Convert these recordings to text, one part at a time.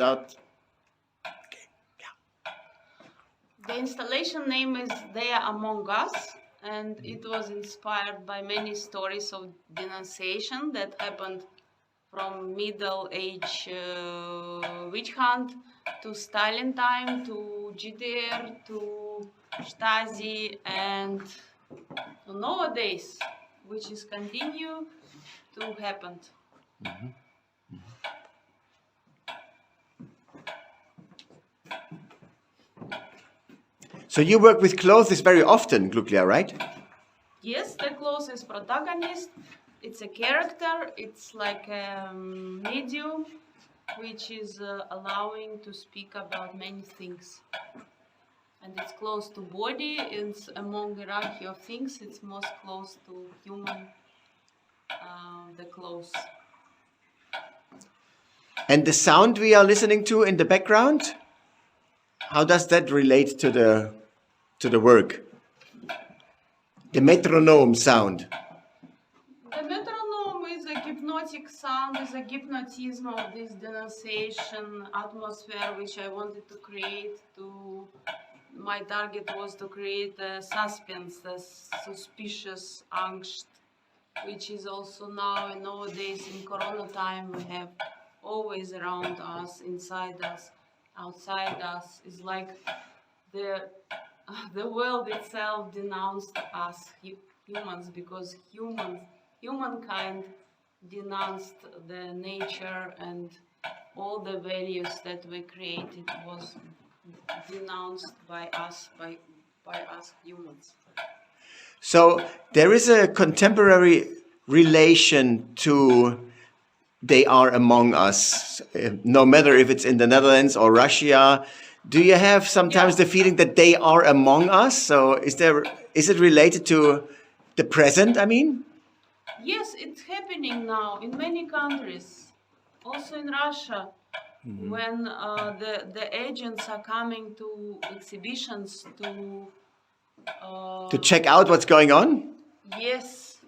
that. The installation name is They Are Among Us, and it was inspired by many stories of denunciation that happened from Middle Age witch hunt to Stalin time to GDR to Stasi and to nowadays, which is continue to happen. So you work with clothes very often, Gluklya, right? Yes, the clothes is protagonist. It's a character. It's like a medium, which is allowing to speak about many things. And it's close to body. It's among hierarchy of things. It's most close to human. The clothes. And the sound we are listening to in the background, how does that relate to the work? The metronome sound. The metronome is a hypnotic sound, is a hypnotism of this denunciation atmosphere which I wanted to create. My target was to create a suspense, a suspicious angst, which is also now and nowadays in Corona time we have always around us, inside us, outside us. Is like the world itself denounced us humans, because humankind denounced the nature, and all the values that we created was denounced by us humans. So there is a contemporary relation to They Are Among Us, no matter if it's in the Netherlands or Russia. Do you have sometimes the feeling that they are among us? So is it related to the present, I mean? Yes, it's happening now in many countries, also in Russia, when the agents are coming to exhibitions To check out what's going on? Yes.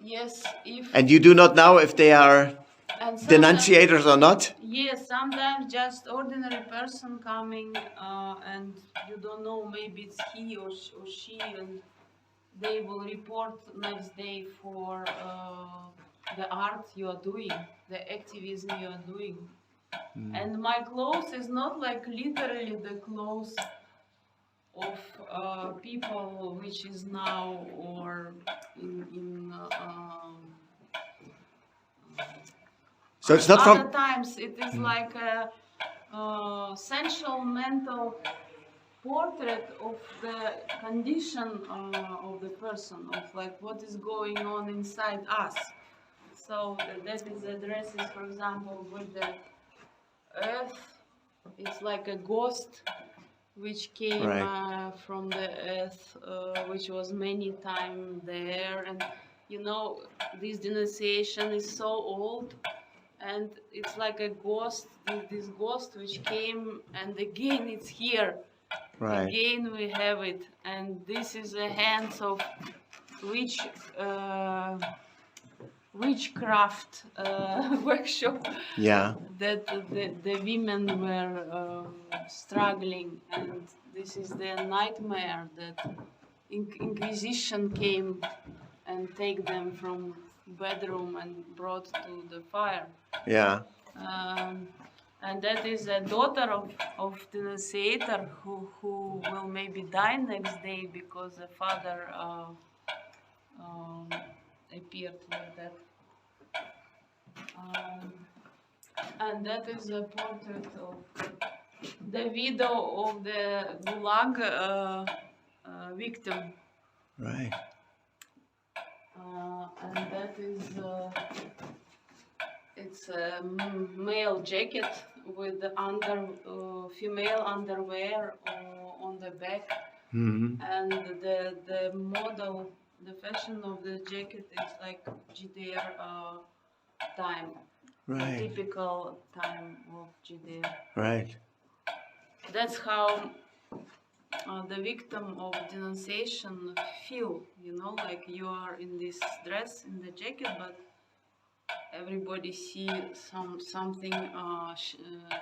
And you do not know if they are denunciators or not? Yes, sometimes just ordinary person coming and you don't know, maybe it's he or she, and they will report next day for the art you are doing, the activism you are doing. And my clothes is not like literally the clothes of people which is now or in so it's not other from times. It is like a sensual mental portrait of the condition of the person, of like what is going on inside us. So that is the dresses, for example, with the earth. It's like a ghost which came from the earth, which was many times there. And you know, this denunciation is so old, and it's like a ghost, this ghost which came, and again it's here. Again we have it, and this is the hands of witchcraft workshop that the women were struggling, and this is the nightmare that Inquisition came and take them from bedroom and brought to the fire. And that is a daughter of the denunciator who will maybe die next day because the father appeared like that. And that is a portrait of the widow of the Gulag victim. And that is it's a male jacket with the female underwear on the back, and the model, the fashion of the jacket is like GDR time, typical time of GDR. That's how the victim of denunciation feel, you know, like you are in this dress, in the jacket, but everybody see something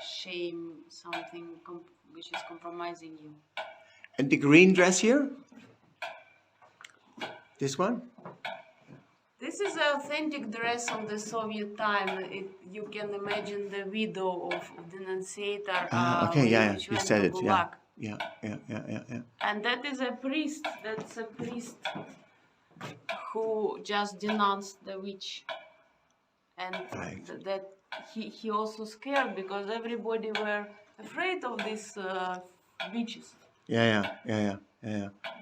shame, something which is compromising you. And the green dress here? This one? This is the authentic dress of the Soviet time. You can imagine the widow of denunciator. Okay, yeah, which you went said to it, Gulag. yeah. And that is a priest. That's a priest who just denounced the witch, and Right. that he also scared because everybody were afraid of these witches. Yeah.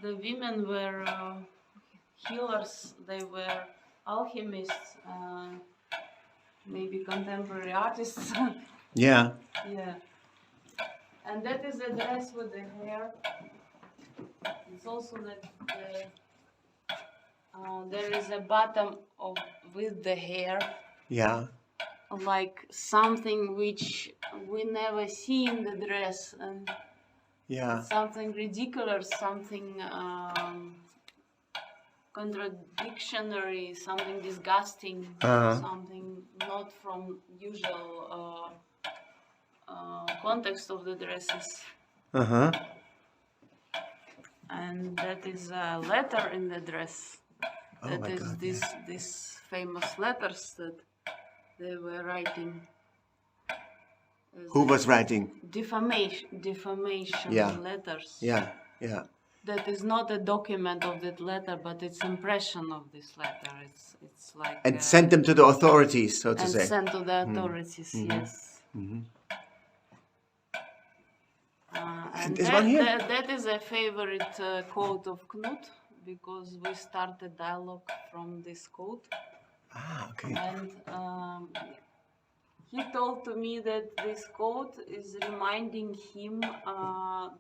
The women were healers. They were alchemists. Maybe contemporary artists. Yeah. Yeah. And that is the dress with the hair. It's also that there is a bottom with the hair. Yeah. Like something which we never see in the dress, and Yeah. something ridiculous, something contradictory, something disgusting, something not from usual context of the dresses. And that is a letter in the dress. That is God, these famous letters that they were writing. Who was writing? Defamation Yeah. letters. Yeah. That is not a document of that letter, but it's impression of this letter. It's like And sent them to the authorities, so to and say. sent to the authorities. Yes. And This one here? that is a favorite quote of Knut, because we start a dialogue from this quote. Okay. And he told to me that this quote is reminding him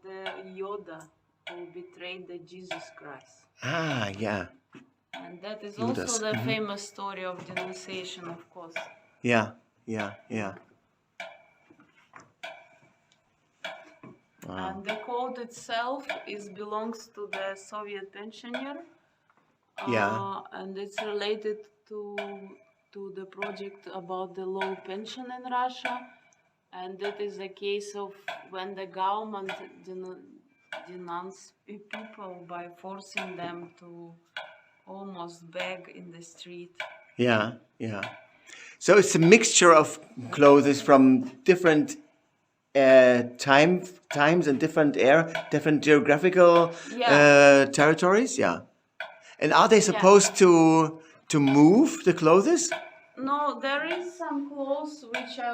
the Yoda who betrayed the Jesus Christ. Yeah. And that is Judas. also the famous story of denunciation, of course. Yeah. Wow. And the quote itself belongs to the Soviet pensioner. And it's related to the project about the low pension in Russia. And that is a case of when the government denounced people by forcing them to almost beg in the street. Yeah. So it's a mixture of clothes from different times and different geographical territories. Yeah. And are they supposed to move the clothes? No, there is some clothes which I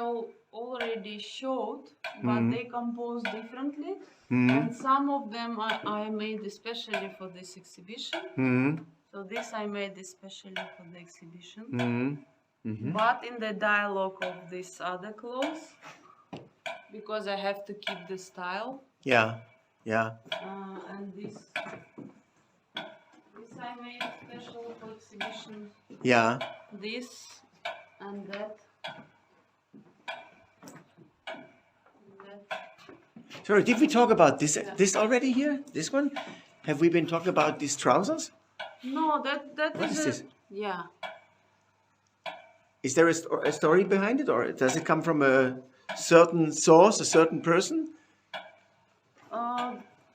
already showed, but they compose differently. And some of them I made especially for this exhibition. So this I made especially for the exhibition. But in the dialogue of these other clothes, because I have to keep the style. Yeah. And this I made special for exhibition. Yeah. This and that. Sorry, did we talk about this already here? This one? Have we been talking about these trousers? No, that What is this? Yeah. Is there a story behind it, or does it come from a certain source, a certain person?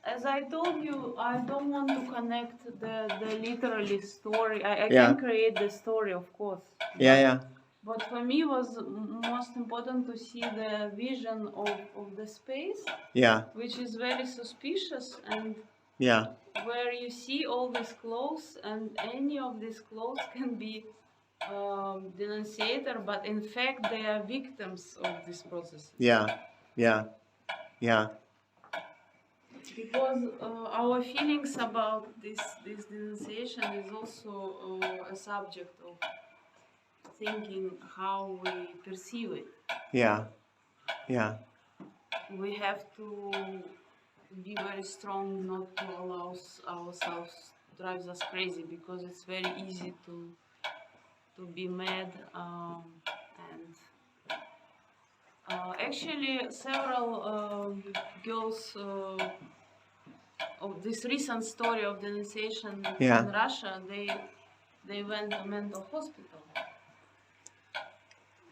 As I told you, I don't want to connect the literally story. I can create the story, of course. Yeah. But for me, it was most important to see the vision of the space, which is very suspicious, and where you see all these clothes, and any of these clothes can be denunciator, but in fact they are victims of this process. Yeah. Because our feelings about this denunciation is also a subject of thinking how we perceive it. Yeah. We have to be very strong not to allow ourselves drives us crazy, because it's very easy to be mad, and actually several girls of this recent story of denunciation in Russia, they went to mental hospital.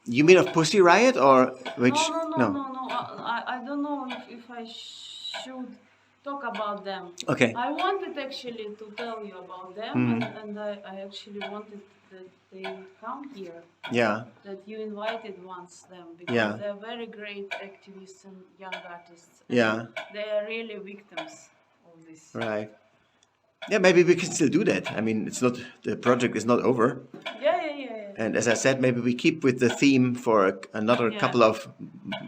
You mean of Pussy Riot or which? No. I don't know if I should talk about them. Okay. I wanted actually to tell you about them, and I actually wanted that they would come here. Yeah. That you invited once them because Yeah. they're very great activists and young artists. And Yeah. they are really victims of this. Right. Yeah, maybe we can still do that. I mean, it's not, the project is not over. Yeah. And as I said, maybe we keep with the theme for another couple of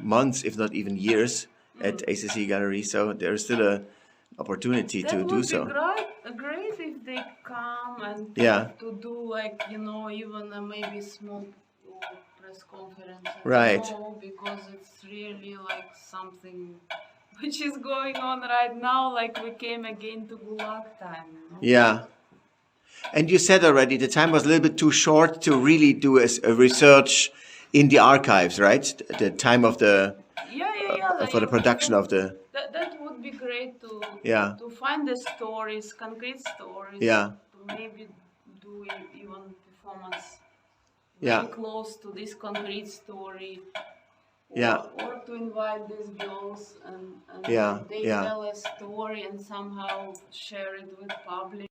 months, if not even years, at ACC Gallery. So there is still a opportunity to do so. That would be great if they come and to do like, even maybe small press conference. Right. Because it's really like something which is going on right now, like we came again to Gulag time. Yeah. And you said already the time was a little bit too short to really do a research in the archives, right? The time of the for the production of the. That would be great to find the stories, concrete stories. Yeah. To maybe do even performance very close to this concrete story. Or to invite these girls and they tell a story and somehow share it with public.